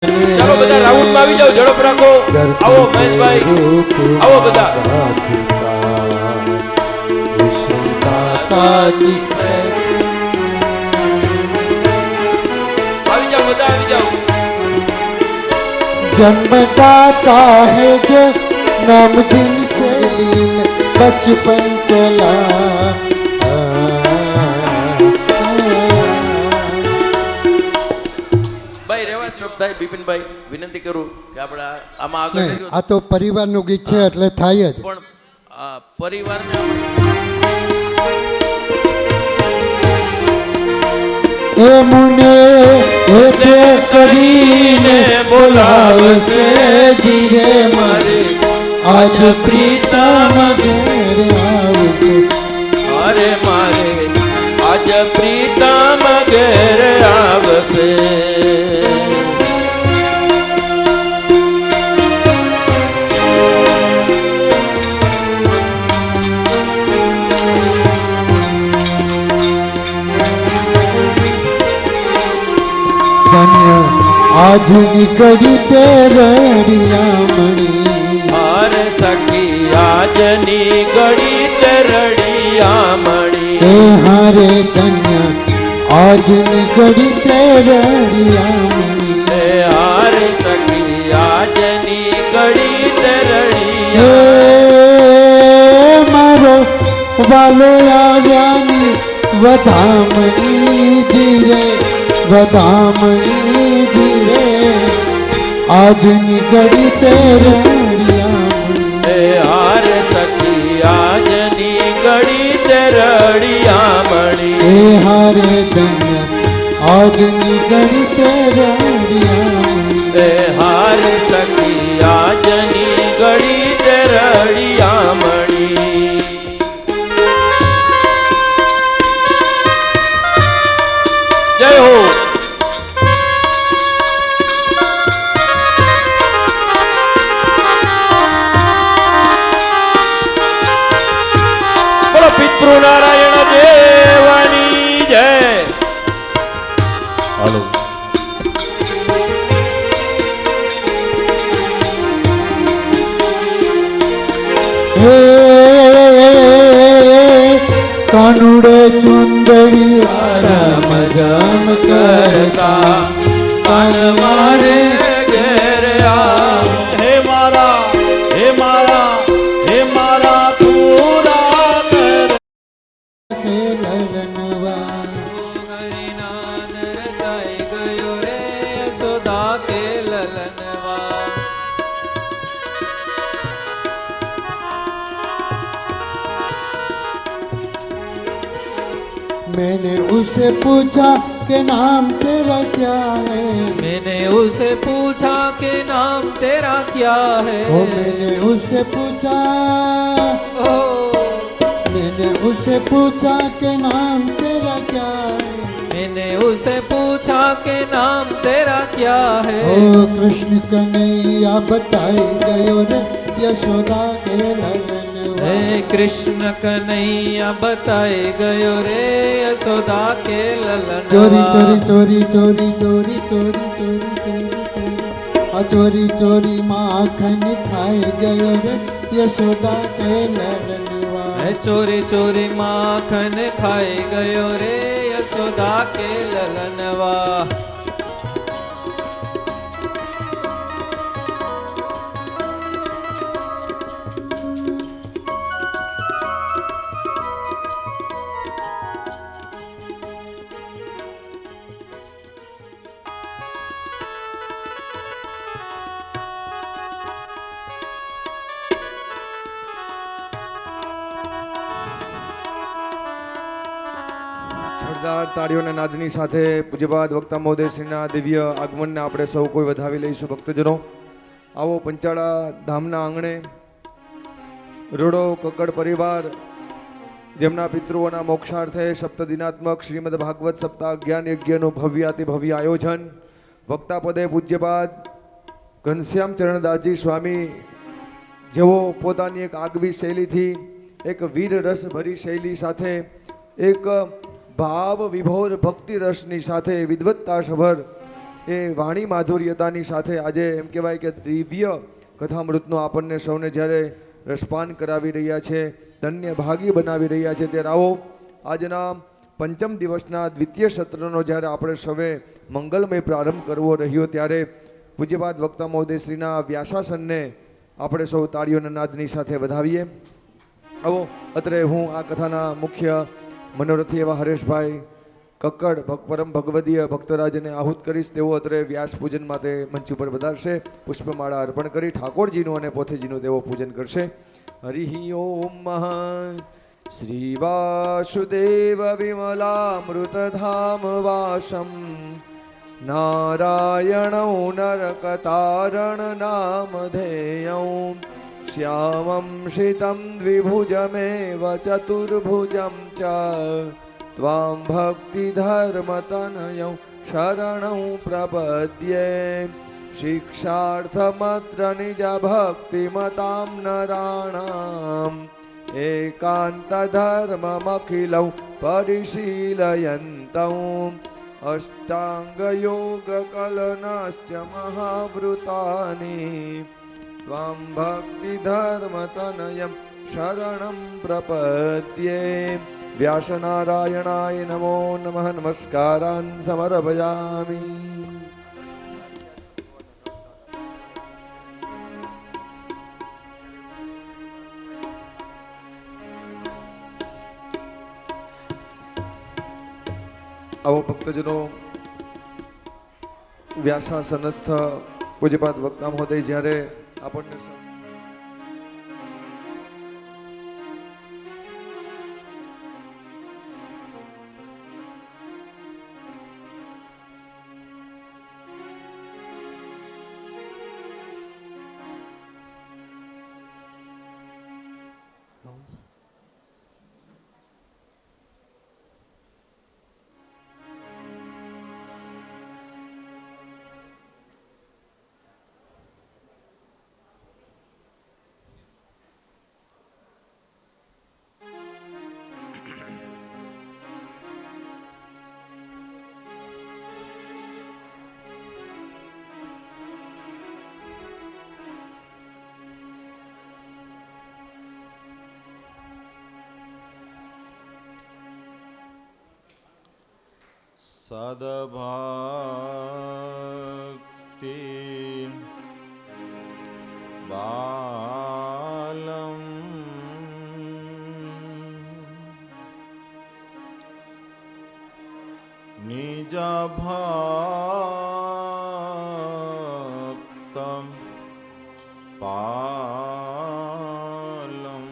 ચાલો બધા રાઉન્ડ માં આવી જાઓ, ઝડપ રાખો. આવો મહેશભાઈ, આવો બધા. આવી જાઓ બધા, આવી જાઓ. जन्मदाता है जो नाम जिनसे लीन बचपन चला. ભાઈ રેવાજ ચોકભાઈ, બિપિનભાઈ વિનંતી કરું કે આપણે આમાં આગળ નહીં, આ તો પરિવારનું ગીત છે એટલે થાય જ. પણ પરિવારને એ મુને એ કરીને બોલાવશે ધીરે મારે આજ પ્રીતમ ઘેર આવશે. અરે મારે આજ પ્રીતમ ઘેર આવશે. ધન્ય આજ નીકળી તે રડિયામણી. અરે સખી આજની ઘડી તે રડિયામણી. એ હારે ધન્ય આજ નીકળી તે રડિયામણી. એ હારે સખી આજની ઘડી તે એ રડિયામણી. મારો વાલો આવ્યાની વધામણી ધીરે વધામણી ધીરે આજ નીકળી તે રડિયામણી. એ હારે સખી આજની ઘડી તે રડિયામણી. એ હારે ધન્ય આજ નીકળી તે રડિયામણી. એ હારે સખી આજની ઘડી તે રડિયામણી. જય હો. બોલો પિતૃ નારાયણ દેવાની જય. હાલો. હે કાનુડે ચુંદડી રમ જમ કરતા કાન મારે ઘેર આવ. હે મારા હે મારા હે મારા પૂરા કર. લલનવા. હરિનાન રચાઈ ગયો રે યશોદા કે લલનવા. मैंने उसे पूछा कि नाम तेरा क्या है. मैंने उसे पूछा कि नाम तेरा क्या है. ओ मैंने उसे पूछा ओ मैंने उसे पूछा कि नाम तेरा क्या है. मैंने उसे पूछा कि नाम तेरा क्या है. ओ कृष्ण कन्हैया बताई गयो रे यशोदा के ललनवा. हे कृष्ण कन्हैया बताए गयो रे यशोदा के चोरी ललनवा. चोरी चोरी चोरी चोरी चोरी चोरी चोरी आ चोरी चोरी माखन खाए गयो रे यशोदा के ललनवा. हे चोरी चोरी माखन खाए गयो रे यशोदा के ललनवा. જોરદાર તાળીઓના નાદની સાથે પૂજ્યપાદ વક્તા મહોદયશ્રીના દિવ્ય આગમનને આપણે સૌ કોઈ વધાવી લઈશું. ભક્તજનો આવો પંચાળા ધામના આંગણે રૂડો કક્કડ પરિવાર જેમના પિતૃઓના મોક્ષાર્થે સપ્તદિનાત્મક શ્રીમદ ભાગવત સપ્તાહ જ્ઞાન યજ્ઞનું ભવ્યાતિ ભવ્ય આયોજન. વક્તા પદે પૂજ્યપાદ ઘનશ્યામ ચરણદાસજી સ્વામી જેઓ પોતાની એક આગવી શૈલીથી એક વીર રસ ભરી શૈલી સાથે એક ભાવ વિભોર ભક્તિ રસની સાથે વિદવત્તા સભર એ વાણી માધુર્યતાની સાથે આજે એમ કહેવાય કે દિવ્ય કથામૃતનો આપણને સૌને જ્યારે રસપાન કરાવી રહ્યા છે, ધન્ય ભાગી બનાવી રહ્યા છે, ત્યારે આવો આજના પંચમ દિવસના દ્વિતીય સત્રનો જ્યારે આપણે સૌએ મંગલમય પ્રારંભ કરવો રહ્યો ત્યારે પૂજ્યપાદ વક્તા મહોદયશ્રીના વ્યાસાસનને આપણે સૌ તાળીઓના નાદની સાથે વધાવીએ. આવો અત્રે હું આ કથાના મુખ્ય મનોરથી એવા હરેશભાઈ કક્કડ પરમ ભગવદીય ભક્તરાજને આહુત કરીશ. તેઓ અત્રે વ્યાસ પૂજન માટે મંચ ઉપર વધારશે. પુષ્પમાળા અર્પણ કરી ઠાકોરજીનું અને પોથીજીનું તેઓ પૂજન કરશે. હરિ ઓમ શ્રી વાસુદેવ વિમલામૃતધામ વાસમ નારાયણૌ નરકતારણ નામધેયૌ શ્યામં શીતં દ્વિભુજમેવ ચતુર્ભુજં ચ ત્વાં ભક્તિધર્મતનયૌ શરણૌ પ્રપદ્યે શિક્ષાર્થમત્ર નિજ ભક્તિમતાં નરાણાં એકાંતધર્મમખિલૌ પરિશીલયन्तૌ અષ્ટાંગયોગકલનાશ્ચ મહાવૃતાની ત્વાં ભક્તિધર્મતનયં શરણં પ્રપદ્યે. વ્યાસનારાયણાય નમો નમઃ. નમસ્કારાન સમર્પયામિ. આવો ભક્તજનો, વ્યાસાસનસ્થ પૂજ્યપાદ વક્તા મહોદય જ્યારે આપણને સદભક્તિ બાલમ નિજ ભક્તમ પાલમ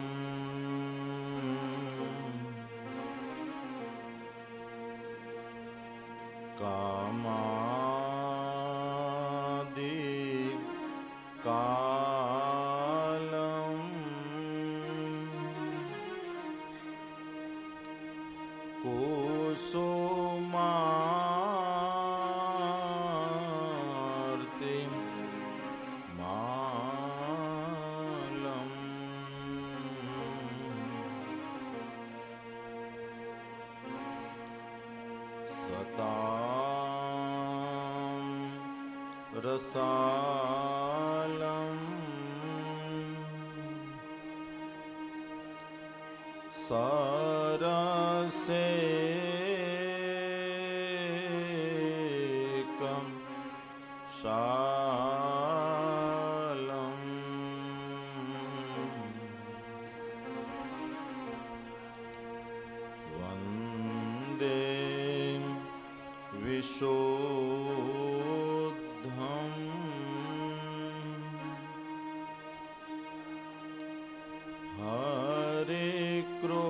કામાદિ કાલમ કુસુમાર્તિ માલમ સતામ રસાલમ સરસેકમ શાલમ વંદે વિશુદ્ધમ હરે કૃષ્ણ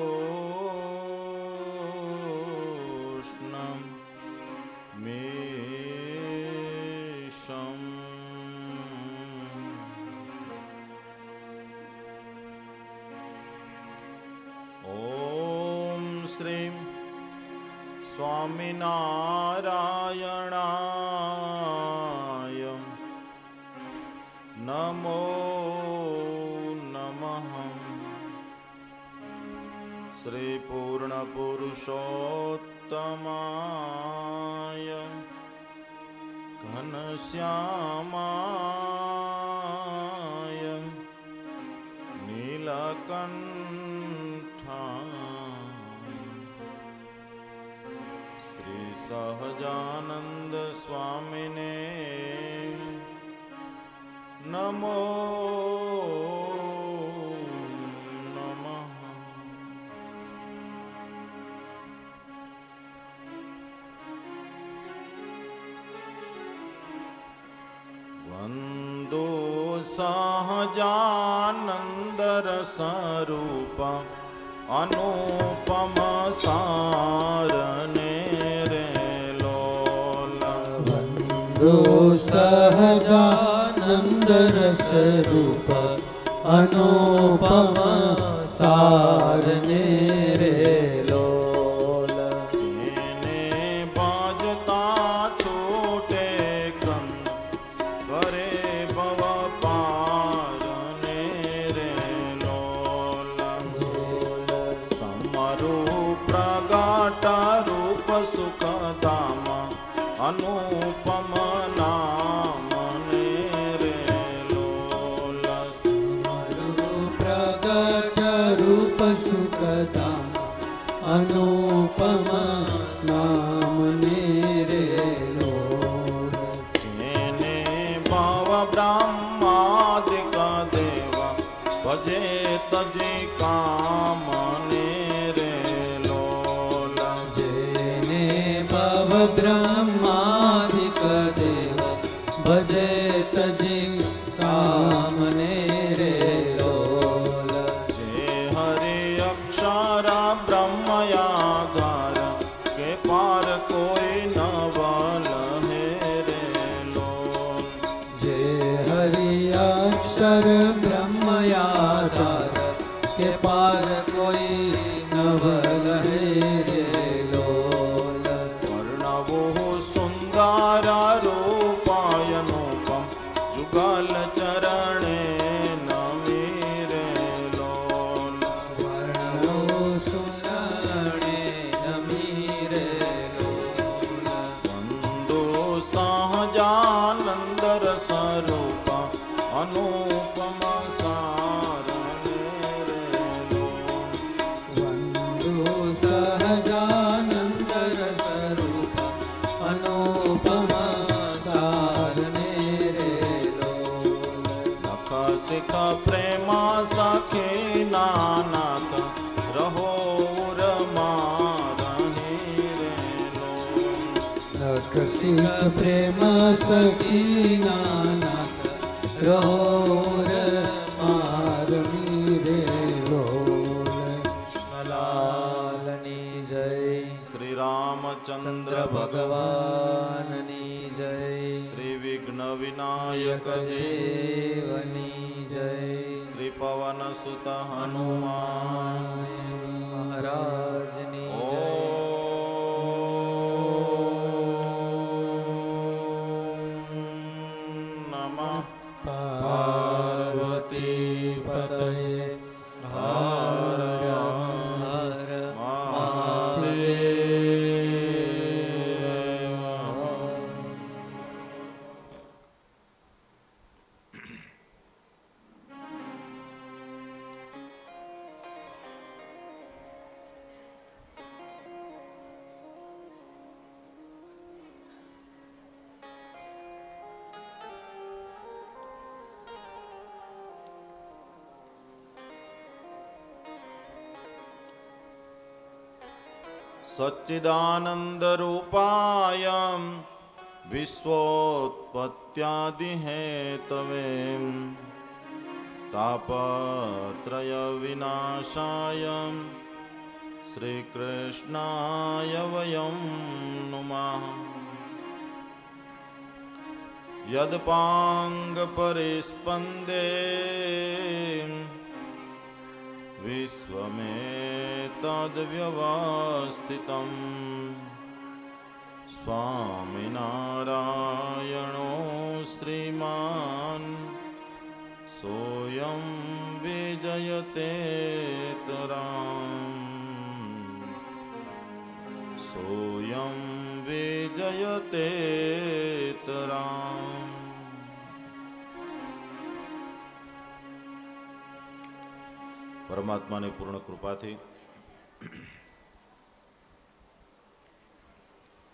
મેષમ ઓમ શ્રી સ્વામિનારાયણાય નમો નમઃ. શ્રી પૂર્ણ પુરુષોત્તમાય ઘનશ્યામાય નીલકંઠાય શ્રી સહજાનંદ સ્વામીને નમો વંદો સહજાનંદ રસરૂપ અનુપમ સારને રે લોલ વંદો સહજાનંદ રસ રૂપ અનુપમ સારને રે લોલ. જેને બાજતા છૂટે કંદ કરે ભવ પારને રે લોલ સમરૂપ પ્રગટ રૂપ સુખધામ અનુપમ નામ ને રે લોલ પ્રગટ રૂપ સુખધામ અનુપમ નામ ને રે લોલ. જેને ભાવ બ્રહ્માદિક દેવ ભજે તજી કામ ને રે લોલ જેને ભવ બ્રહ્માદિક દેવ ભજે તજી કામને રે લોલ. જે હરે અક્ષર બ્રહ્મયાગાર કે પાર કોઈ નવલ હે રે લોલ જે હરિ અક્ષર બ્રહ્મયાધાર કે પાર કોઈ નવલ હે રે લોલ. વર્ણવો સુંદર રૂપાયનુપમ જુગલ ચરણે નમી રે લોલ વર્ણો સુરણે નમી રે લોલ. વંદો સહજાનંદ રસરૂપ અનુપમ સારણે રે લોલ વંદો સહજાનંદ રસ રૂપ અનુપમ સારને રે લોલ. લખ શિખ પ્રેમા સખી નાનક રહો રમારણી રે લોલ લખ શીખ પ્રેમ સખી નાનક રોર મારમી રે લોલ. લાલની જય શ્રી રામચંદ્ર ચંદ્ર ભગવાન ભગવાનની જય શ્રી વિઘ્ન વિનાયક દેવ દેવની જય શ્રી પવન સુત હનુમાન મહારાજની જય નમઃ પાર્વતી પતય હર હર સચ્ચિદાનંદ રૂપાય વિશ્વોત્પત્યાદિ હેતવે તાપત્રય વિનાશાય શ્રી કૃષ્ણાય વયમ નુમઃ યદપાંગ પરિસ્પંદે વિશ્વમેતદ્વ્યવસ્થિતં સ્વામિનારાયણો શ્રીમાન સોયં વિજયતેતરામ સોયં નિર્વિજયતેતરામ. પરમાત્માની પૂર્ણ કૃપાથી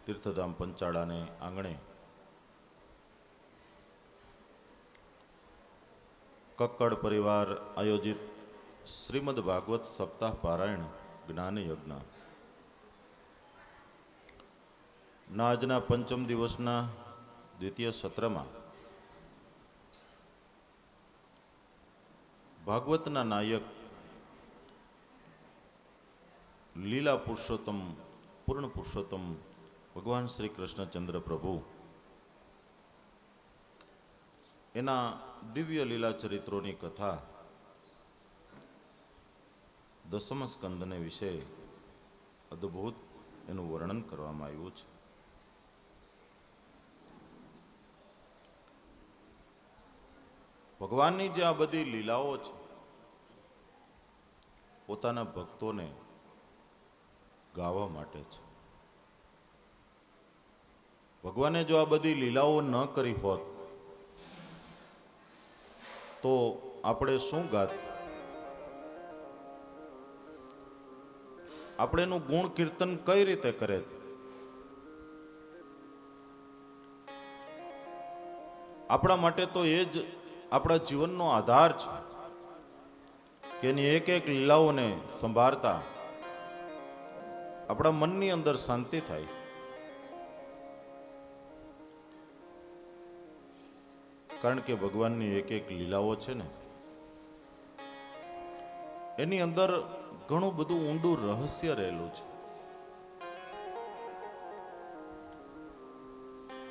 તીર્થધામ પંચાળાને આંગણે કક્કડ પરિવાર આયોજિત શ્રીમદ ભાગવત સપ્તાહ પારાયણ જ્ઞાન યજ્ઞ ના આજના પંચમ દિવસના દ્વિતીય સત્રમાં ભાગવતના નાયક લીલા પુરુષોત્તમ પૂર્ણ પુરુષોત્તમ ભગવાન શ્રી કૃષ્ણચંદ્ર પ્રભુ એના દિવ્ય લીલા ચરિત્રોની કથા દસમ સ્કંદને વિશે અદ્ભુત એનું વર્ણન કરવામાં આવ્યું છે. ભગવાનની જે આ બધી લીલાઓ છે પોતાના ભક્તોને ગાવા માટે છે. ભગવાને જો આ બધી લીલાઓ ન કરી હોત તો આપણે શું ગાત? આપણે એનું ગુણ કીર્તન કઈ રીતે કરે? આપણા માટે તો એ જ આપણા જીવનનો આધાર છે કે એની એક એક લીલાઓને સંભાળતા આપણા મનની અંદર શાંતિ થાય. કારણ કે ભગવાનની એક એક લીલાઓ છે ને એની અંદર ઘણું બધું ઊંડું રહસ્ય રહેલું છે.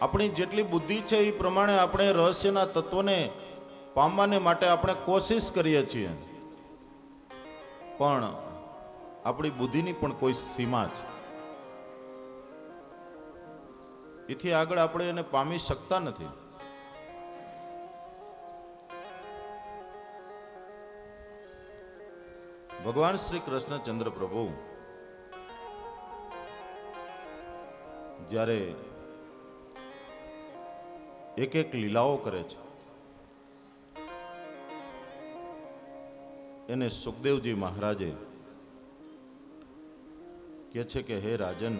આપણી જેટલી બુદ્ધિ છે એ પ્રમાણે આપણે રહસ્યના તત્વને પામવાને માટે આપણે કોશિશ કરીએ છીએ, પણ આપણી બુદ્ધિની પણ કોઈ સીમા છે. એથી આગળ આપણે એને પામી શકતા નથી. ભગવાન શ્રી કૃષ્ણચંદ્ર પ્રભુ જ્યારે એક એક લીલાઓ કરે છે એને સુખદેવજી મહારાજે કહે છે કે હે રાજન,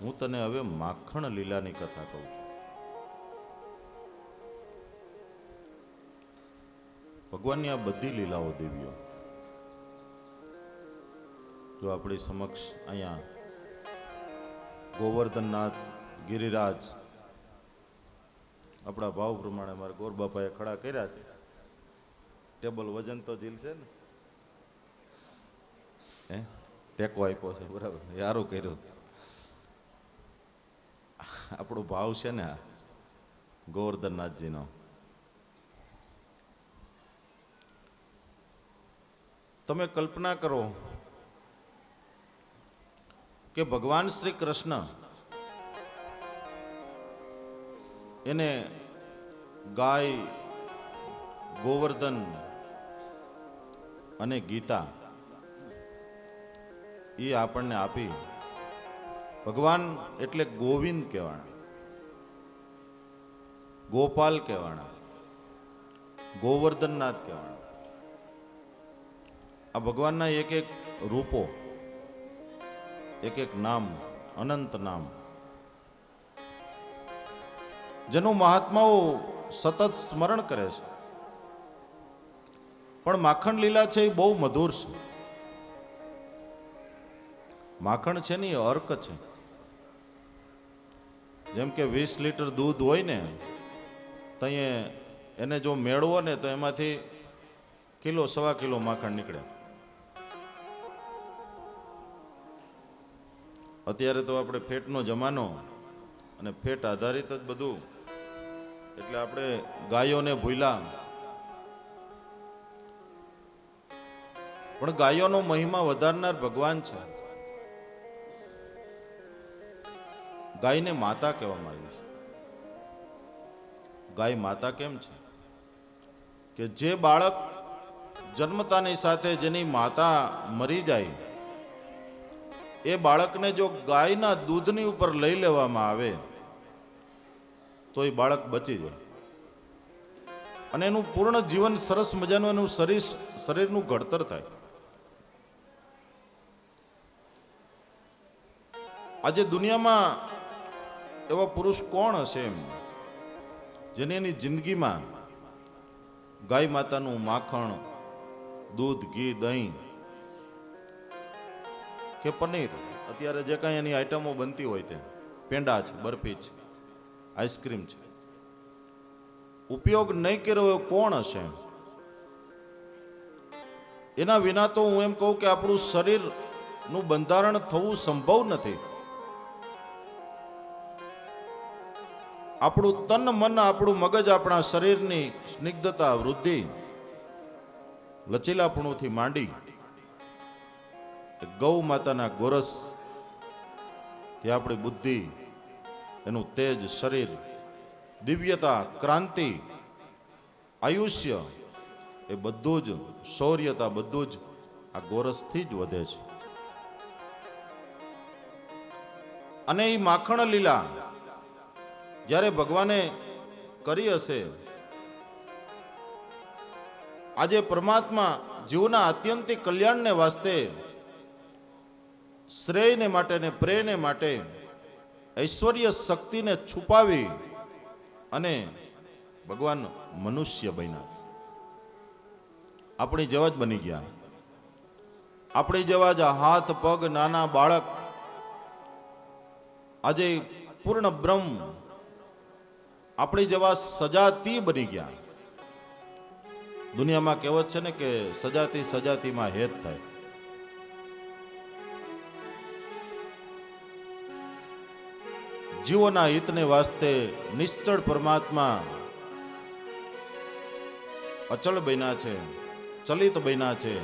હું તને હવે માખણ લીલાની કથા કહું છું. ભગવાનની આ બધી લીલાઓ દેવીઓ જો આપણી સમક્ષ અહીંયા ગોવર્ધનનાથ, ગિરિરાજ આપણા ભાવ પ્રમાણે મારા ગોર બાપાએ ખડા કર્યા છે. ટેબલ વજન તો ઝીલશે ને, હે ટેકો આપ્યો છે, બરાબર, સારું કર્યું. આપણો ભાવ છે ને આ ગોવર્ધનનાથજીનો. તમે કલ્પના કરો કે ભગવાન શ્રી કૃષ્ણ એને ગાય, ગોવર્ધન અને ગીતા એ આપણને આપી. ભગવાન એટલે ગોવિંદ કહેવાના, ગોપાલ કહેવાના, ગોવર્ધનનાથ કહેવાના. આ ભગવાનના એક એક રૂપો, એક એક નામ, અનંત નામ, જેનું મહાત્માઓ સતત સ્મરણ કરે છે. પણ માખણ લીલા છે એ બહુ મધુર છે. માખણ છે ને એ અર્ક છે. જેમ કે 20 લીટર દૂધ હોય ને તો એને જો મેળવો ને તો એમાંથી કિલો, 1.25 કિલો માખણ નીકળે. અત્યારે તો આપણે ફેટનો જમાનો અને ફેટ આધારિત જ બધું, એટલે આપણે ગાયોને ભૂલ્યા. પણ ગાયોનો મહિમા વધારનાર ભગવાન છે. ગાયને માતા કહેવામાં આવી છે. ગાય માતા કેમ છે? કે જે બાળક જન્મતાની સાથે જેની માતા મરી જાય એ બાળકને જો ગાયના દૂધની ઉપર લઈ લેવામાં આવે તો એ બાળક બચી જાય અને એનું પૂર્ણ જીવન સરસ મજાનું એનું શરીરનું ઘડતર થાય. આજે દુનિયામાં એવા પુરુષ કોણ હશે એમ જેને એની જિંદગીમાં ગાય માતાનું માખણ, દૂધ, ઘી, દહીં કે પનીર, અત્યારે જે કાંઈ એની આઈટમો બનતી હોય તે પેંડા છે, બરફી છે, આઈસ્ક્રીમ છે, ઉપયોગ નહીં કર્યો એવો કોણ હશે? એના વિના તો હું એમ કહું કે આપણું શરીરનું બંધારણ થવું સંભવ નથી. આપણું તન મન, આપણું મગજ, આપણા શરીરની સ્નિગ્ધતા, વૃદ્ધિ, લચીલાપણુંથી માંડી ગૌ માતાના ગોરસ થી આપણી બુદ્ધિ, એનું તેજ, શરીર, દિવ્યતા, ક્રાંતિ, આયુષ્ય, એ બધું જ શૌર્યતા, બધું જ આ ગોરસથી જ વધે છે. અને એ માખણ લીલા જ્યારે ભગવાને કરી હશે, આજે પરમાત્મા જીવના આત્યંતિક કલ્યાણને વાસ્તે, શ્રેયને માટે ને પ્રેયને માટે ઐશ્વર્ય શક્તિને છુપાવી અને ભગવાન મનુષ્ય બન્યા. આપણી જેવા જ બની ગયા. આપણી જેવા જ હાથ પગ, નાના બાળક, આજે પૂર્ણ બ્રહ્મ, આપણી જેવા સજાતી બની ગયા. દુનિયામાં કહેવત છે ને કે સજાતી સજાતીમાં હેત થાય. જીવોના હિતને વાસ્તે નિશ્ચળ પરમાત્મા અચળ બન્યા છે, ચલિત બન્યા છે.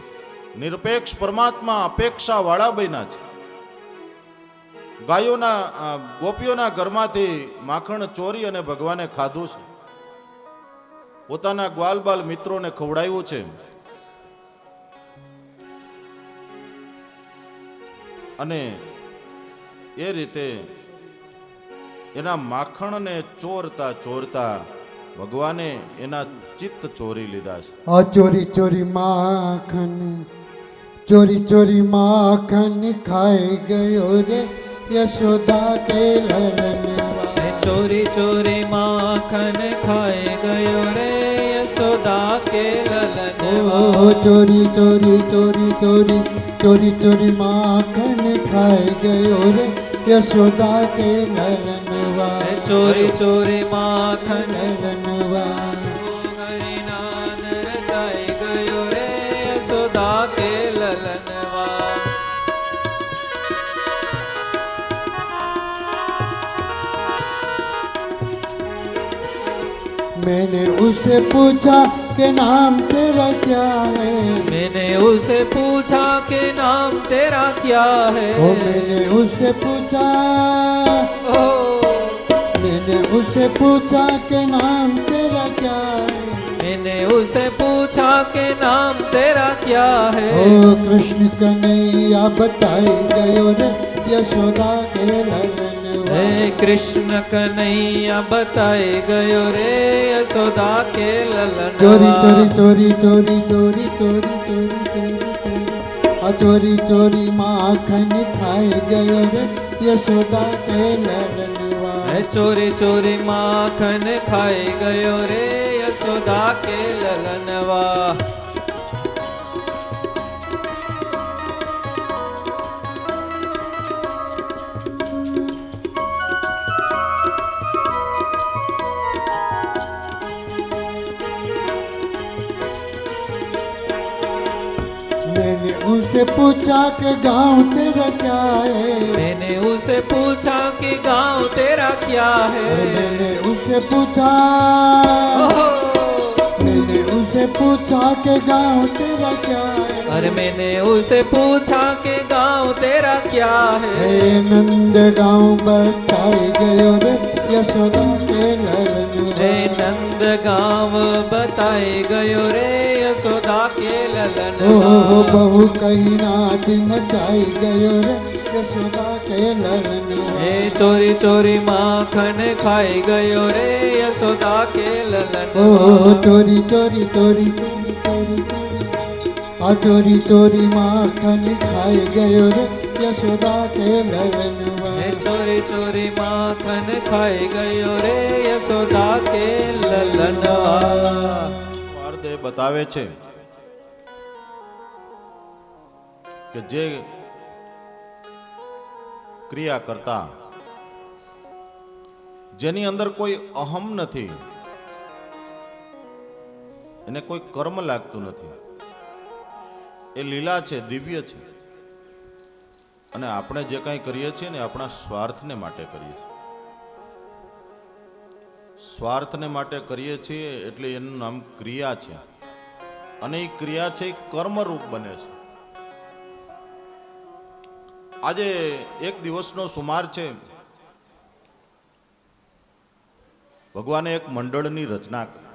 નિરપેક્ષ પરમાત્મા અપેક્ષા વાળા બન્યા છે. ગાયોના, ગોપીઓના ઘરમાંથી માખણ ચોરી અને ભગવાને ખાધું છે. પોતાના ગ્વાલ બાલ મિત્રોને ખવડાવ્યું છે. અને એ રીતે એના માખણને ચોરતા ચોરતા ભગવાને એના ચિત્ત ચોરી લીધા છે. આ ચોરી ચોરી માખન, ચોરી ચોરી માખન ખાઈ ગયો રે યશોદા કે લલનવા. ચોરી ચોરી માખન ખાઈ ગયો રે યશોદા કે લલનવા. ઓ ચોરી ચોરી ચોરી ચોરી ચોરી ચોરી માખન ખાઈ ગયો રે યશોદા કે લલનવા. ચોરી ચોરી માખન લલનવા. હરિનાદ રચાઈ ગયો રે યશોદા કે લલનવા. मैंने उसे पूछा कि नाम तेरा क्या है. मैंने उसे पूछा कि नाम तेरा क्या है. ओ मैंने उसे पूछा, ओ मैंने उसे पूछा कि नाम तेरा क्या है. मैंने उसे पूछा कि नाम तेरा क्या है. ओ कृष्ण कन्हैया बताई गयो रे यशोदा के ललनवा. हे कृष्ण कन्हैया बताए गयो रे यशोदा के ललनवा. चोरी चोरी चोरी चोरी चोरी चोरी चोरी चोरी आ चोरी चोरी माखन खाए गयो रे यशोदा के ललनवा. हे चोरी चोरी माखन खाए गयो रे यशोदा के ललनवा. मैंने उससे पूछा कि गाँव तेरा क्या है. मैंने उसे पूछा कि गांव तेरा क्या है. मैंने उसे पूछा, ओहो, मैंने उसे पूछा कि गाँव तेरा क्या है. अरे मैंने उसे पूछा कि गांव तेरा क्या है. हे नंद गाँव बताई गयो रे यशोदा के ललनवा. हे नंद गांव बताए गयो रे यशोदा के ओ ललनवा. बहु कहीं नाच नचाई गयो रे યશોદા કે લલનવા હે ચોરી ચોરી માખણ ખાઈ ગયો રે યશોદા કે ઓ લલનવા ચોરી ચોરી ચોરી ચોરી ચોરી ચોરી આ ચોરી ચોરી માખન ખાઈ ગયો રે યશોદા કે લલનવા હે ચોરી ચોરી માખણ ખાઈ ગયો રે યશોદા કે લલનવા વારદે બતાવે છે કે જે ક્રિયા કરતા જેની અંદર કોઈ અહમ નથી, એને કોઈ કર્મ લાગતું નથી, એ લીલા છે, દિવ્ય છે. અને આપણે જે કંઈ કરીએ છીએ ને આપણા સ્વાર્થને માટે કરીએ છીએ. સ્વાર્થને માટે કરીએ છીએ એટલે એનું નામ ક્રિયા છે. અને એ ક્રિયા છે એ કર્મરૂપ બને છે. આજે એક દિવસનો સુમાર છે. ભગવાને એક મંડળની રચના કરી.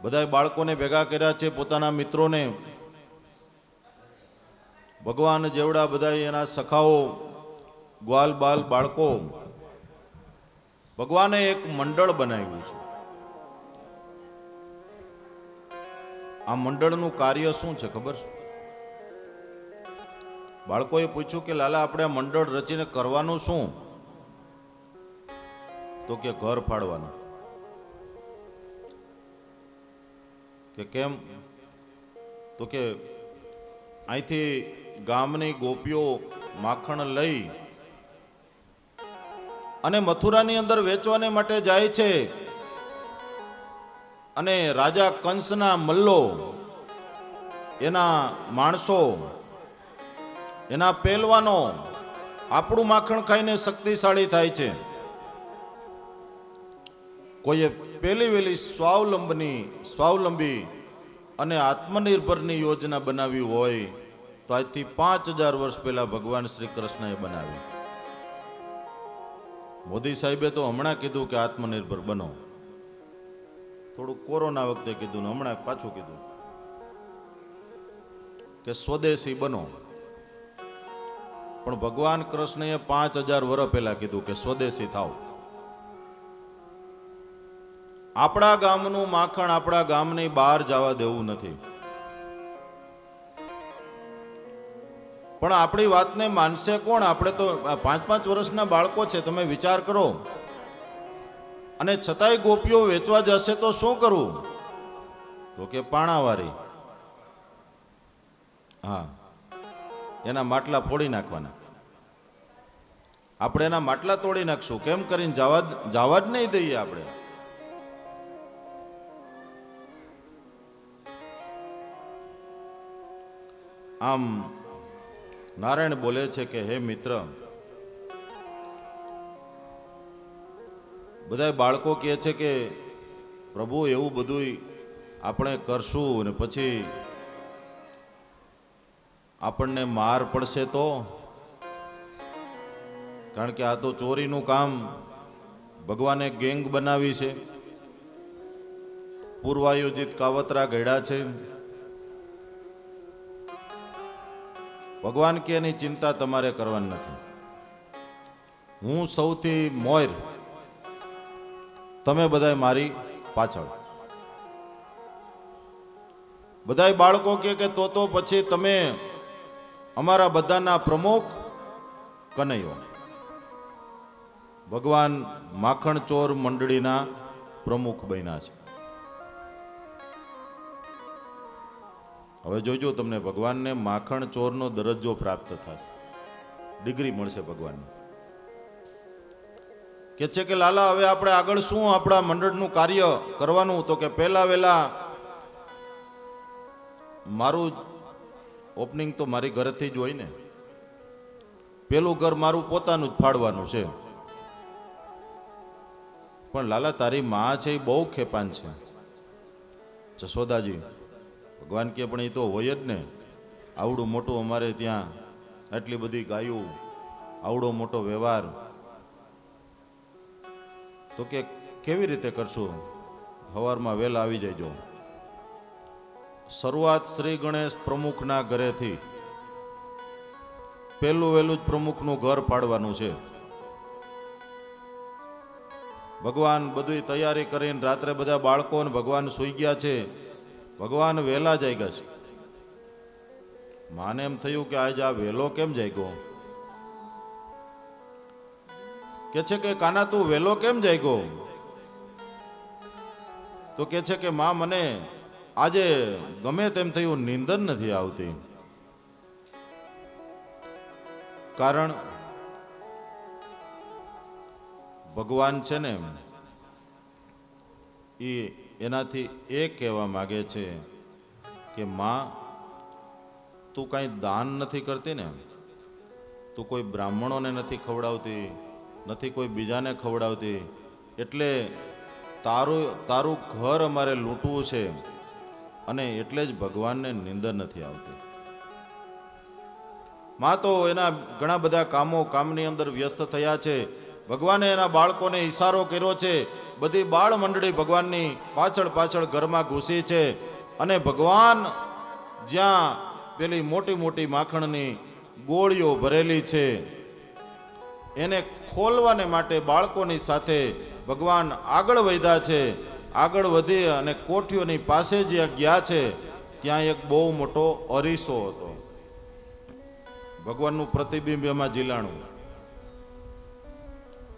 બધા બાળકોને ભેગા કર્યા છે, પોતાના મિત્રોને. ભગવાન જેવડા બધા એના સખાઓ, ગ્વાલ બાલ બાળકો, ભગવાને એક મંડળ બનાવ્યું છે. આ મંડળનું કાર્ય શું છે ખબર છે? બાળકોએ પૂછ્યું કે લાલા આપણે આ મંડળ રચીને કરવાનું શું? તો કે ઘર ફાડવાનું. કે કેમ? તો કે અહીંથી ગામની ગોપીઓ માખણ લઈ અને મથુરાની અંદર વેચવાને માટે જાય છે. અને રાજા કંસના મલ્લો, એના માણસો, એના પહેલવાનો આપણું માખણ ખાઈને શક્તિશાળી થાય છે. કોઈએ પહેલી વહેલી સ્વાવલંબી અને આત્મનિર્ભરની યોજના બનાવી હોય તો આજથી 5000 વર્ષ પહેલા ભગવાન શ્રી કૃષ્ણએ બનાવી. મોદી સાહેબે તો હમણાં કીધું કે આત્મનિર્ભર બનો. થોડું કોરોના વખતે કીધું ને હમણાં પાછું કીધું કે સ્વદેશી બનો. પણ ભગવાન કૃષ્ણએ 5000 વર્ષ પહેલા કીધું કે સ્વદેશી થાવ. આપણા ગામનું માખણ આપણા ગામની બહાર જવા દેવું નથી. પણ આપણી વાતને માનશે કોણ? આપણે તો 5-5 વર્ષના બાળકો છે, તમે વિચાર કરો. અને છતાંય ગોપીઓ વેચવા જશે તો શું કરવું? તો કે પાણાવારી. હા, એના માટલા ફોડી નાખવાના. આપણે એના માટલા તોડી નાખશું. કેમ કરીને જવા જ નહીં દઈએ આપણે. આમ નારાયણ બોલે છે કે હે મિત્ર, બધા બાળકો કહે છે કે પ્રભુ એવું બધું આપણે કરશું ને પછી આપણને માર પડશે તો? કારણ કે આ તો ચોરીનું કામ ભગવાને ગેંગ બનાવી છે, પૂર્વાયોજિત કાવતરા ઘડ્યા છે. ભગવાન કે એની ચિંતા તમારે કરવાની નથી. હું સૌથી મોર, તમે બધાય મારી પાછળ. બધાય બાળકો કે તો પછી તમે અમારા બધાના પ્રમુખ કનૈયો. ભગવાન માખણ ચોર મંડળીના પ્રમુખ બન્યા છે. હવે જોજો, તમને ભગવાનને માખણ ચોરનો દરજ્જો પ્રાપ્ત થશે, ડિગ્રી મળશે ભગવાનને. કે છે કે લાલા હવે આપણે આગળ શું આપણા મંડળનું કાર્ય કરવાનું? તો કે પહેલા વહેલા મારું ઓપનિંગ તો મારી ઘરેથી જ હોય ને. પેલું ઘર મારું પોતાનું જ ફાડવાનું છે. પણ લાલા તારી માં છે એ બહુ ખેપાન છે, જશોદાજી. ભગવાન કે પણ એ તો હોય જ ને. આવડું મોટું અમારે ત્યાં આટલી બધી ગાયું, આવડો મોટો વ્યવહાર, તો કે કેવી રીતે કરશું? સવારમાં વહેલા આવી જજો. શરૂઆત શ્રી ગણેશ પ્રમુખના ઘરેથી પહેલું વહેલું જ પ્રમુખનું ઘર પાડવાનું છે. ભગવાન બધી તૈયારી કરીને રાત્રે બધા બાળકો ને ભગવાન સૂઈ ગયા છે. ભગવાન વહેલા જાગ્યા છે. માને એમ થયું કે આજે આ વહેલો કેમ જાગ્યો? કે છે કે કાના તું વહેલો કેમ જાગ્યો? તો કે છે કે માં મને આજે ગમે તેમ થયું નીંદર નથી આવતી. કારણ ભગવાન છે ને એ એનાથી એ કહેવા માગે છે કે માં તું કાંઈ દાન નથી કરતી ને, તું કોઈ બ્રાહ્મણોને નથી ખવડાવતી, નથી કોઈ બીજાને ખવડાવતી, એટલે તારું ઘર અમારે લૂંટવું છે અને એટલે જ ભગવાનને નીંદર નથી આવતી. માં તો એના ઘણા બધા કામની અંદર વ્યસ્ત થયા છે. ભગવાને એના બાળકોને ઈશારો કર્યો છે. બધી બાળ મંડળી ભગવાનની પાછળ પાછળ ઘરમાં ઘૂસી છે અને ભગવાન જ્યાં પેલી મોટી મોટી માખણની ગોળીઓ ભરેલી છે એને ખોલવાને માટે બાળકોની સાથે ભગવાન આગળ વધ્યા છે. આગળ વધી અને કોઠીઓની પાસે જ્યાં ગયા છે ત્યાં એક બહુ મોટો અરીસો હતો. ભગવાનનું પ્રતિબિંબ એમાં ઝીલાણું.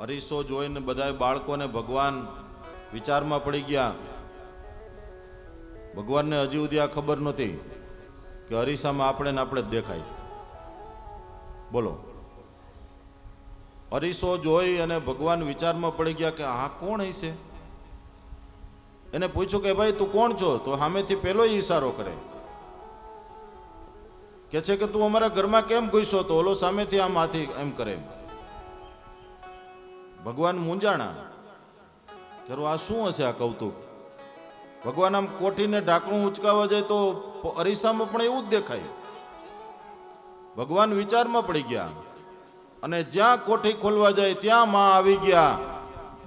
અરીસો જોઈને બધા બાળકોને ભગવાન વિચારમાં પડી ગયા. ભગવાનને હજી સુધી આ ખબર નહોતી કે અરીસામાં આપણે ને આપણે જ દેખાય. બોલો, અરીસો જોઈ અને ભગવાન વિચારમાં પડી ગયા કે આ કોણ હશે? એને પૂછ્યું કે ભાઈ તું કોણ છો? તો સામેથી પેલો ઈશારો કરે કે છે કે તું અમારા ઘરમાં કેમ ઘૂસ્યો? તો ઓલો સામેથી આમ હાથી એમ કરે. ભગવાન મૂંઝાણા કે આ શું હશે આ કૌતુક? ભગવાન આમ કોઠીને ઢાંકણું ઉચકાવા જાય તો અરીસામાં પણ એવું જ દેખાય. ભગવાન વિચારમાં પડી ગયા અને જ્યાં કોઠી ખોલવા જાય ત્યાં માં આવી ગયા.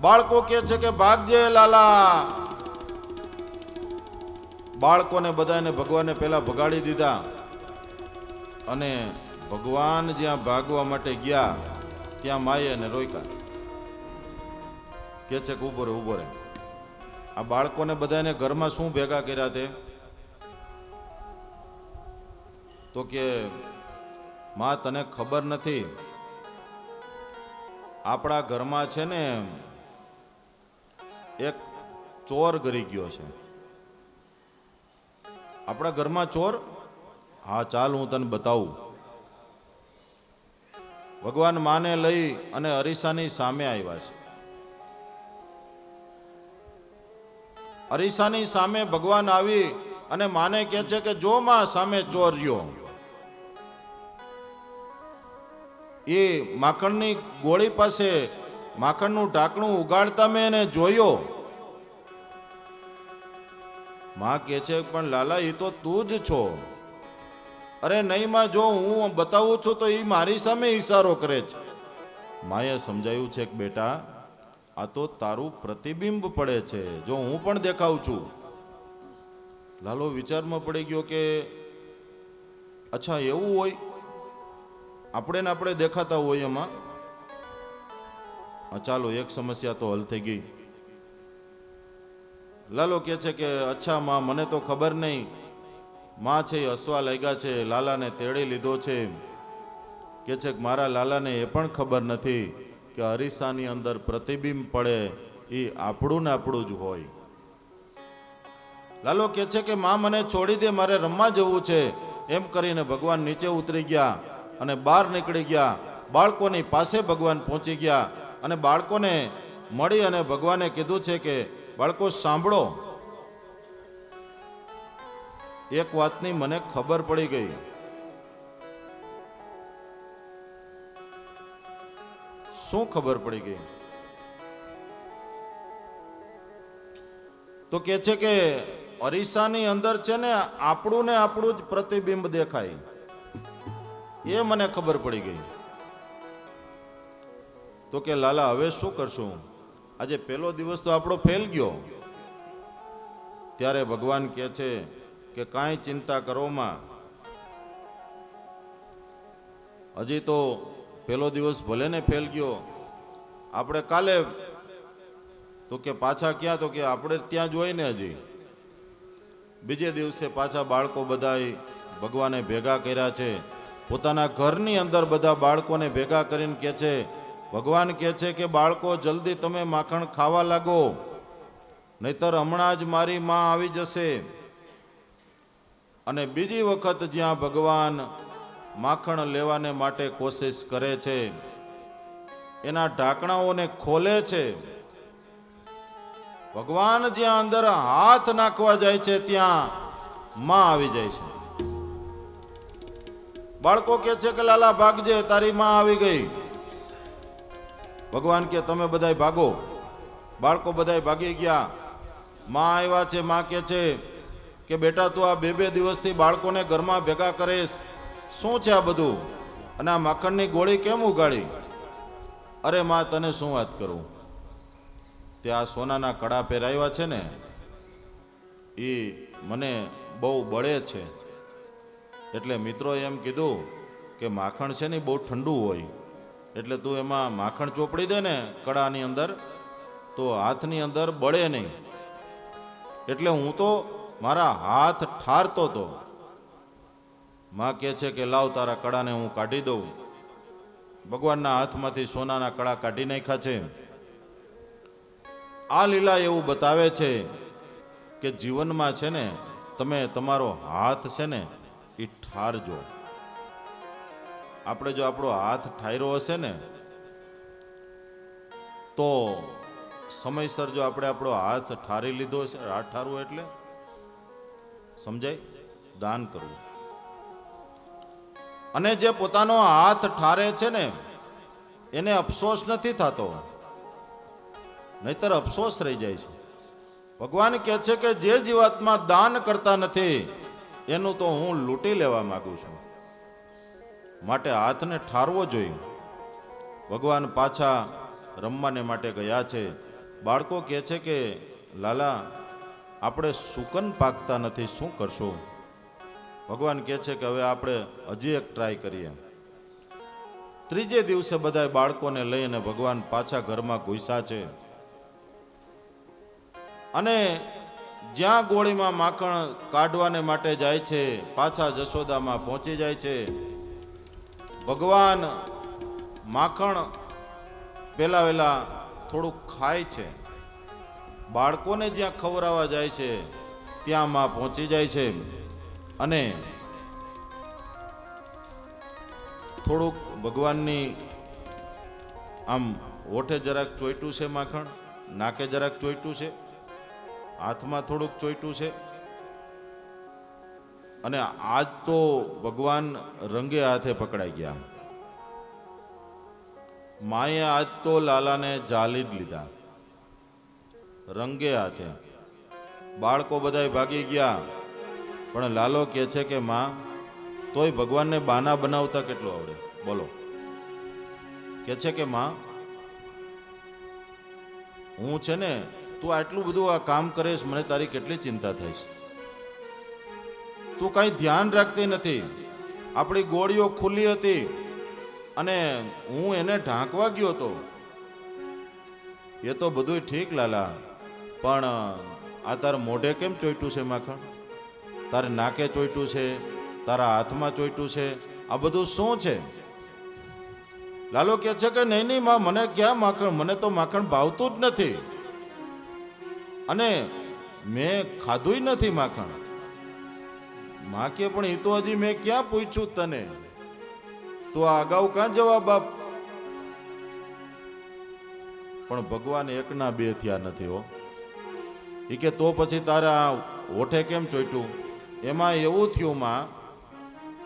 બાળકો કે છે કે ભાગજે લાલા. બાળકોને બધાને ભગવાને પેલા ભગાડી દીધા અને ભગવાન જ્યાં ભાગવા માટે ગયા ત્યાં માએ એને રોક્યા. કે છે કે ઉભો રે ઉભો રે. આ બાળકોને બધાને ઘરમાં શું ભેગા કર્યા તે? તો કે માં તને ખબર નથી, આપણા ઘરમાં છે ને એક ચોર ગરી ગયો છે. આપણા ઘરમાં ચોર? હા ચાલ હું તને બતાવું. ભગવાન માને લઈ અને અરીસાની સામે આવ્યા છે. અરીસાની સામે ભગવાન આવી અને માને કહે છે કે જો માં સામે ચોર રહ્યો. એ માખણની ગોળી પાસે માખણનું ઢાંકણું ઉગાડતા મેં એને જોયો. માં કહે છે પણ લાલા એ તો તું જ છો. અરે નહીં માં, જો હું બતાવું છું તો એ મારી સામે ઈશારો કરે છે. માએ સમજાયું છે કે બેટા આ તો તારું પ્રતિબિંબ પડે છે, જો હું પણ દેખાઉં છું. લાલો વિચારમાં પડી ગયો કે અચ્છા એવું હોય, આપણે દેખાતા હોય એમાં. ચાલો એક સમસ્યા તો હલ થઈ ગઈ. લાલો કહે છે કે અચ્છા માં મને તો ખબર નહીં. માં છે એ હસવા લાગ્યા છે, લાલાને તેડી લીધો છે. કે છે કે મારા લાલાને એ પણ ખબર નથી કે અરીસાની અંદર પ્રતિબિંબ પડે એ આપણું ને આપણું જ હોય. લાલો કહે છે કે માં મને છોડી દે, મારે રમવા જવું છે. એમ કરીને ભગવાન નીચે ઉતરી ગયા અને બહાર નીકળી ગયા. બાળકોની પાસે ભગવાન પહોંચી ગયા અને બાળકોને મળી અને ભગવાને કીધું છે કે બાળકો સાંભળો, એક વાતની મને ખબર પડી ગઈ. શું ખબર પડી ગઈ? તો કે છે કે અરીસાની અંદર છે ને આપણું જ પ્રતિબિંબ દેખાય. એ મને ખબર પડી ગઈ. તો કે લાલા હવે શું કરશું? આજે પહેલો દિવસ તો આપણો ફેલ ગયો. ત્યારે ભગવાન કહે છે કે કાંઈ ચિંતા કરોમાં. હજી તો પેલો દિવસ ભલે ને ફેલ ગયો, આપણે કાલે તો કે પાછા ક્યાં, તો કે આપણે ત્યાં જ હોય ને. હજી બીજે દિવસે પાછા બાળકો બધાય ભગવાને ભેગા કર્યા છે. પોતાના ઘરની અંદર બધા બાળકોને ભેગા કરીને કહે છે, ભગવાન કહે છે કે બાળકો જલ્દી તમે માખણ ખાવા લાગો, નહીતર હમણાં જ મારી માં આવી જશે. અને બીજી વખત જ્યાં ભગવાન માખણ લેવાને માટે કોશિશ કરે છે, એના ઢાંકણાઓને ખોલે છે. ભગવાન જ્યાં અંદર હાથ નાખવા જાય છે ત્યાં માં આવી જાય છે. બાળકો કહે છે કે લાલા ભાગજે, તારી માં આવી ગઈ. ભગવાન કે તમે બધાય ભાગો. બાળકો બધાય ભાગી ગયા. માં આવ્યા છે. માં કહે છે કે બેટા તું આ 2-2 દિવસથી બાળકોને ઘરમાં ભેગા કરીશ, શું છે આ બધું? અને આ માખણની ગોળી કેમ ઉગાડી? અરે માં તને શું વાત કરું, તે આ સોનાના કડા પહેરાવ્યા છે ને એ મને બહુ બળે છે. એટલે મિત્રોએ એમ કીધું કે માખણ છે ને બહુ ઠંડુ હોય, એટલે તું એમાં માખણ ચોપડી દે ને કડાની અંદર, તો હાથની અંદર બળે નહીં. એટલે હું તો મારા હાથ ઠારતો હતો. માં કહે છે કે લાવ તારા કડાને હું કાઢી દઉં. ભગવાનના હાથમાંથી સોનાના કડા કાઢી નાખ્યા છે. આ લીલા એવું બતાવે છે કે જીવનમાં છે ને તમે તમારો હાથ છે ને એ ઠારજો. આપણે જો આપણો હાથ ઠાર્યો હશે ને તો સમયસર જો આપણે આપણો હાથ ઠારી લીધો હશે, હાથ ઠારવો એટલે સમજાય, દાન કરવું. અને જે પોતાનો હાથ ઠારે છે ને એને અફસોસ નથી થતો, નહીતર અફસોસ રહી જાય છે. ભગવાન કહે છે કે જે જીવાત્મા દાન કરતા નથી એનું તો હું લૂંટી લેવા માંગુ છું, માટે હાથને ઠારવો જોઈએ. ભગવાન પાછા રમવાને માટે ગયા છે. બાળકો કહે છે કે લાલા આપણે સુકન પાકતા નથી, શું કરશું? ભગવાન કહે છે કે હવે આપણે હજી એક ટ્રાય કરીએ. ત્રીજે દિવસે બધા બાળકોને લઈને ભગવાન પાછા ઘરમાં ઘૂસ્યા છે. અને જ્યાં ગોળીમાં માખણ કાઢવાને માટે જાય છે પાછા જશોદામાં પહોંચી જાય છે. ભગવાન માખણ પેલા વેલા થોડુંક ખાય છે. બાળકોને જ્યાં ખવડાવવા જાય છે ત્યાં માં પહોંચી જાય છે. અને થોડુંક ભગવાનની આમ હોઠે જરાક ચોઈટું છે માખણ, નાકે જરાક ચોઈટું છે, હાથમાં થોડુંક ચોઈટું છે. અને આજ તો ભગવાન રંગે હાથે પકડાઈ ગયા. માએ આજ તો લાલાને જાલી જ લીધા રંગે હાથે. બાળકો બધાય ભાગી ગયા, પણ લાલો કહે છે કે માં તોય ભગવાનને બાના બનાવતા કેટલું આવડે, બોલો. કહે છે કે માં હું છે ને તું આટલું બધું આ કામ કરીશ, મને તારી કેટલી ચિંતા થાય છે. તું કઈ ધ્યાન રાખતી નથી. આપણી ગોળીઓ ખુલ્લી હતી અને હું એને ઢાંકવા ગયો હતો. એ તો બધું ઠીક લાલા, પણ આ તાર મોઢે કેમ ચોઈટું છે માખણ? તારે નાકે ચોઈટું છે, તારા હાથમાં ચોઈટું છે, આ બધું શું છે? લાલો કહે છે કે નહીં નહીં માં, મને ક્યાં માખણ, મને તો માખણ ભાવતું જ નથી અને મેં ખાધું નથી માખણ. માં કે પણ એ તો હજી મેં ક્યાં પૂછ્યું તને, તો આ અગાઉ ક્યાં જવાબ આપ? પણ ભગવાન એકના બે થયા નથી હો. એ કે તો પછી તારા હોઠે કેમ ચોઈટું? એમાં એવું થયું માં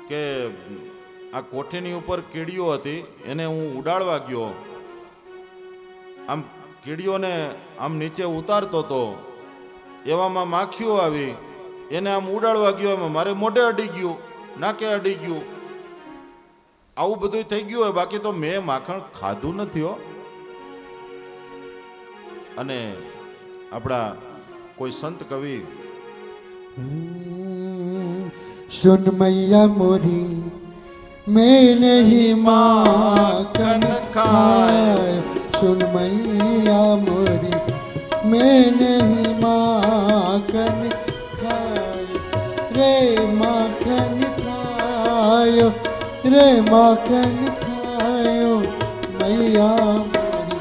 કે આ કોઠીની ઉપર કીડીઓ હતી, એને હું ઉડાડવા ગયો. આમ કીડીઓને આમ નીચે ઉતારતો હતો, એવામાં માખીઓ આવી, એને આમ ઉડાડવા ગયો, એમાં મારે મોઢે અડી ગયું, નાકે અડી ગયું. આવું બધું થઈ ગયું હોય, બાકી તો મેં માખણ ખાધું નથી હો. અને આપણા કોઈ સંત કવિ सुन मैया मोरी मैं नहीं माखन खाए, सुन मैया मोरी मैं नहीं माखन खाए, रे माखन खायो, रे माखन खायो, मैया मोरी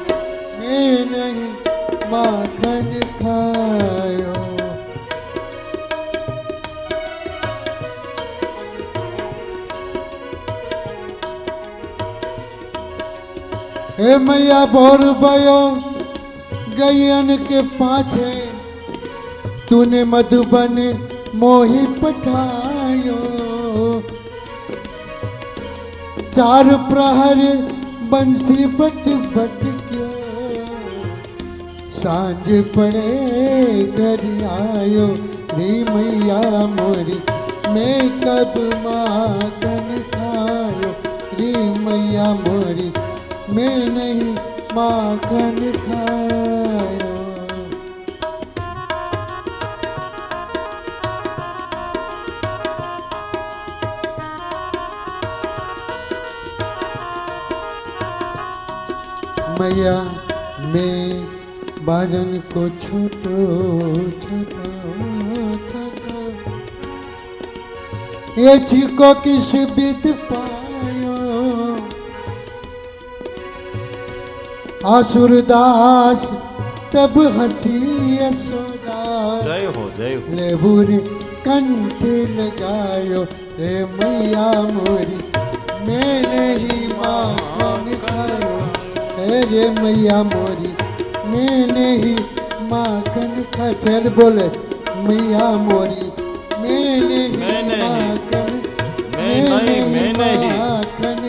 मैं नहीं माखन खायो। हे मैया बोर भयो गयन के पाछे, तूने मधुबन मोही पठायो, चार प्रहर बंसी बट बट क्यों, सांझ पड़े घर आयो, रे मैया मोरी मैं कब माखन खायो, रे मैया मोरी मैं नहीं माखन खायो। मैया मैं बारन को छोटो छोटो छोटो, ये छिको किस बिद पायो, आसुरदास तब हंसी यशोदा, जय हो जय हो। लेबुर कंठ लगायो, रे मैया मोरी मैं नहीं माखन खायो, रे मैया मोरी मैं नहीं माखन खा। चल बोले मैया मोरी मैं नहीं माखन, मैं नहीं माखन,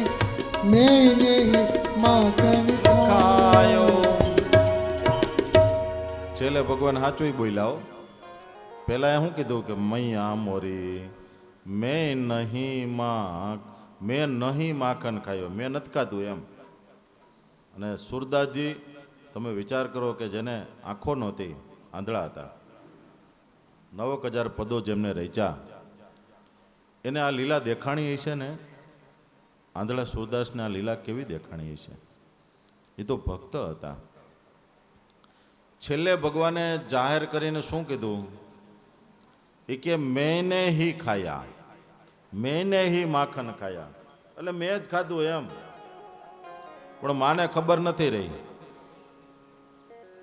मैं नहीं माखन खायो। છેલ્લે ભગવાન સાચું બોલ્યા. પેલા શું કીધું કે મૈયા મોરી મેં નહીં માખણ ખાયો, મેં નથી ખાધું એમ. અને સુરદાસજી તમે વિચાર કરો કે જેને આંખો નહોતી, આંધળા હતા, 9,000 પદો જેમને રચ્યા, એને આ લીલા દેખાણી હશે ને, આંધળા સુરદાસને આ લીલા કેવી દેખાણી હશે? એ તો ભક્ત હતા. છેલ્લે ભગવાને જાહેર કરીને શું કીધું? એ કે મેને હી ખાયા, મેને હી માખણ ખાયા, એટલે મેં જ ખાધું એમ. પણ માને ખબર નથી રહી.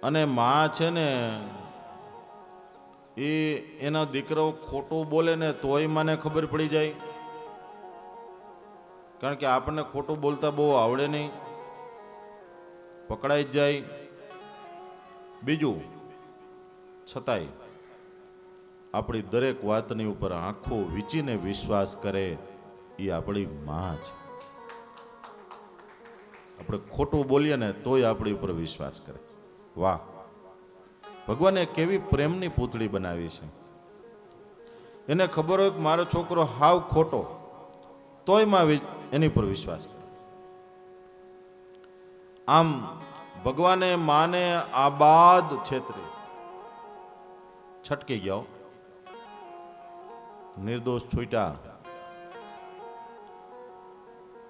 અને માં છે ને એ એના દીકરો ખોટું બોલે ને તોય માને ખબર પડી જાય, કારણ કે આપણને ખોટું બોલતા બહુ આવડે નહીં, પકડાઈ જ જાય. બીજું છતાંય આપણી દરેક વાતની ઉપર આંખો વીંચીને વિશ્વાસ કરે એ આપણી માં છે. આપણે ખોટું બોલીએ ને તોય આપણી ઉપર વિશ્વાસ કરે. વાહ! ભગવાને કેવી પ્રેમની પૂતળી બનાવી છે. એને ખબર હોય કે મારો છોકરો હાવ ખોટો, તોય માં એની પર વિશ્વાસ કરે. આમ ભગવાને માને આબાદ છેતરી, છટકી ગયો, નિર્દોષ છૂટ્યા,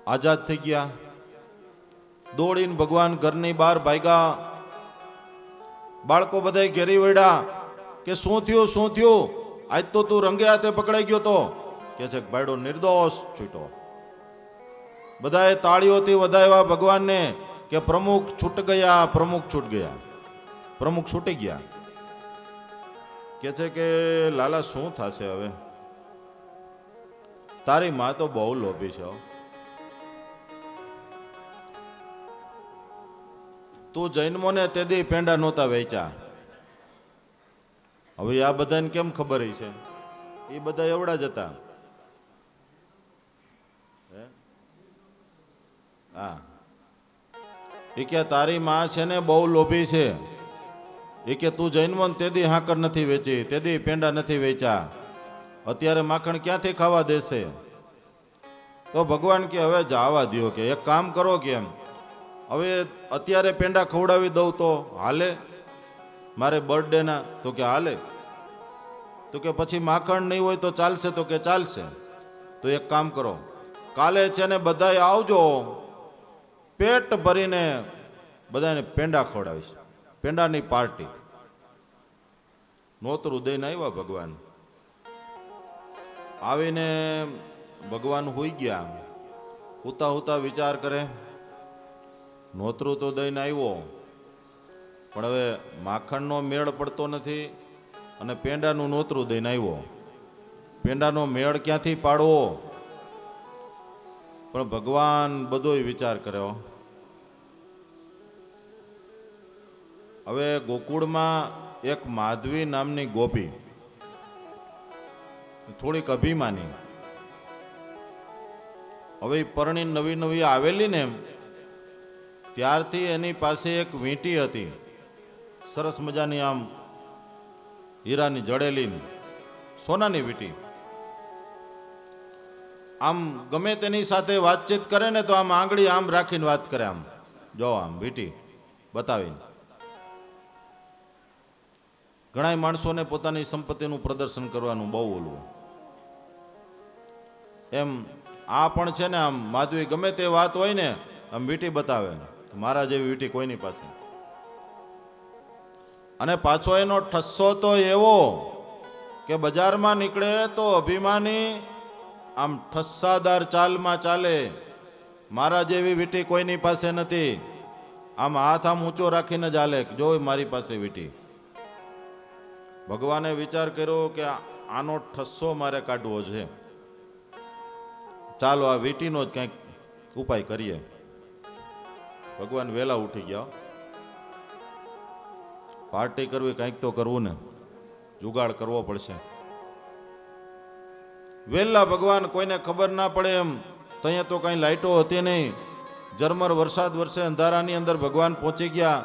આઝાદ થઈ ગયા. દોડીને ભગવાન ઘરની બહાર ભાગ્યા. બાળકો બધા ઘેરી વળ્યા કે શું થયું શું થયું? આજ તો તું રંગે હાથે પકડાઈ ગયો તો. કે છે ભાઈડો નિર્દોષ છૂટ્યો. બધાએ તાળીઓથી વધાવ્યા ભગવાનને કે પ્રમુખ છૂટ ગયા, પ્રમુખ છૂટ ગયા, પ્રમુખ છૂટી ગયા. કે છે કે લાલા શું થશે હવે? તારી માં તો બહુ લોભી છે. તું જૈનમોને તે દી પેંડા નહોતા વેચ્યા. હવે આ બધાને કેમ ખબર છે? એ બધા એવડા જ હતા. હા, એ કે તારી માં છે ને બહુ લોભી છે. એ કે તું જૈનમોને તે દી હાકર નથી વેચી, તે દી પેંડા નથી વેચ્યા, અત્યારે માખણ ક્યાંથી ખાવા દેશે? તો ભગવાન કે હવે જવા દ્યો, કે એક કામ કરો, કેમ હવે અત્યારે પેંડા ખવડાવી દઉં તો હાલે મારે બર્થડેના? તો કે હાલે. તો તો કે પછી માખણ નહીં હોય તો ચાલશે? તો કે ચાલશે. તો એક કામ કરો, કાલે છે ને બધાય આવજો, પેટ ભરીને બધાને પેંડા ખવડાવીશ, પેંડાની પાર્ટી. નોતરું દઈને આવ્યા ભગવાન. આવીને ભગવાન હોઈ ગયા. હુતા હુતા વિચાર કરે, નોતરું તો દઈને આવ્યો, પણ હવે માખણનો મેળ પડતો નથી અને પેંડાનું નોતરું દઈને આવ્યો, પેંડાનો મેળ ક્યાંથી પાડવો? પણ ભગવાન બધોય વિચાર કર્યો. હવે ગોકુળમાં એક માધવી નામની ગોપી, થોડીક અભિમાની. હવે પરણી નવી નવી આવેલી ને ત્યારથી એની પાસે એક વીંટી હતી, સરસ મજાની, આમ હીરાની જડેલી સોનાની વીંટી. આમ ગમે તેની સાથે વાતચીત કરે ને તો આમ આંગળી આમ રાખીને વાત કરે, આમ જો આમ વીંટી બતાવીને. ઘણા માણસોને પોતાની સંપત્તિનું પ્રદર્શન કરવાનું બહુ ઓલું. એમ આ પણ છે ને, આમ માધવી ગમે તે વાત હોય ને આમ વીંટી બતાવે, મારા જેવી વીંટી કોઈની પાસે. અને પાછો એનો ઠસ્સો તો એવો કે બજારમાં નીકળે તો અભિમાની આમ ઠસ્સાદાર ચાલમાં ચાલે. મારા જેવી વીંટી કોઈની પાસે નથી. આમ હાથ આમ ઊંચો રાખીને જ હાલે, જો મારી પાસે વીંટી. ભગવાને વિચાર કર્યો કે આનો ઠસ્સો મારે કાઢવો છે, ચાલો આ વીંટીનો જ કંઈક ઉપાય કરીએ. ભગવાન વહેલા ઉઠી ગયા. પાર્ટી કરવી, કંઈક તો કરવું ને, જુગાડ કરવો પડશે. વહેલા ભગવાન, કોઈને ખબર ના પડે એમ, ત્યાં તો કઈ લાઈટો હતી નહીં, ઝરમર વરસાદ વરસે, અંધારાની અંદર ભગવાન પહોંચી ગયા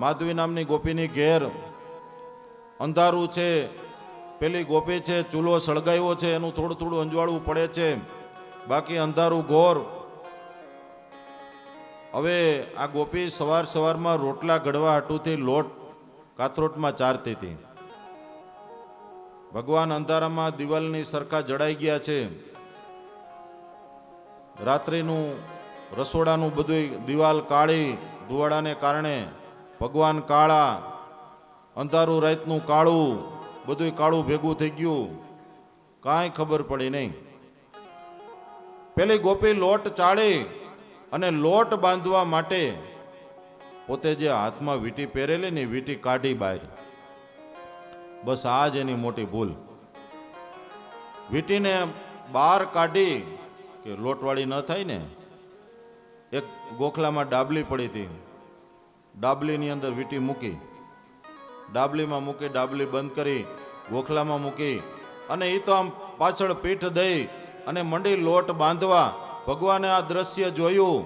માધવી નામની ગોપીની ઘેર. અંધારું છે, પેલી ગોપી છે, ચૂલો સળગાવ્યો છે, એનું થોડું થોડું અંજવાળવું પડે છે, બાકી અંધારું ઘોર. હવે આ ગોપી સવાર સવારમાં રોટલા ઘડવા હાટુથી લોટ કાથરોટમાં ચારતી હતી. ભગવાન અંધારામાં દિવાલની સરખા જડાઈ ગયા છે. રાત્રિનું રસોડાનું બધું દિવાલ કાળી, ધુવાડાને કારણે ભગવાન કાળા, અંધારું રાતનું કાળું, બધું કાળું ભેગું થઈ ગયું, કાંઈ ખબર પડી નહીં. પેલી ગોપી લોટ ચાળી અને લોટ બાંધવા માટે પોતે જે હાથમાં વીંટી પહેરેલી ને વીંટી કાઢી બહાર. બસ આ જ એની મોટી ભૂલ. વીંટીને બહાર કાઢી કે લોટવાળી ન થાય ને. એક ગોખલામાં ડાબલી પડી હતી, ડાબલીની અંદર વીંટી મૂકી, ડાબલીમાં મૂકી, ડાબલી બંધ કરી, ગોખલામાં મૂકી, અને એ તો આમ પાછળ પીઠ દઈ અને મંડી લોટ બાંધવા. ભગવાને આ દ્રશ્ય જોયું.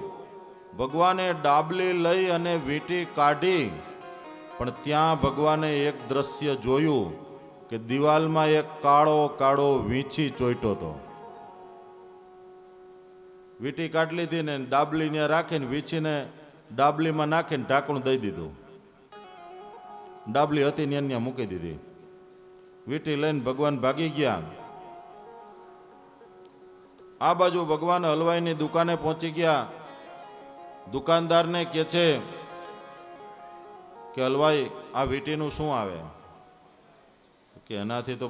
ભગવાને ડાબલી લઈ અને વીંટી કાઢી, પણ ત્યાં ભગવાને એક દ્રશ્ય જોયું કે દિવાલમાં એક કાળો કાળો વીંછી ચોઈટો હતો. વીંટી કાઢી લીધી ને ડાબલી ને રાખીને વીંછીને ડાબલીમાં નાખીને ઢાંકણું દઈ દીધું. ડાબલી હતી ને ત્યાં મૂકી દીધી. વીંટી લઈને ભગવાન ભાગી ગયા. આ બાજુ ભગવાન હલવાઈની દુકાને પહોંચી ગયા. દુકાનદારને કહે છે કે હલવાઈ, આ વીંટીનું શું આવે? કે એનાથી તો ભાઈ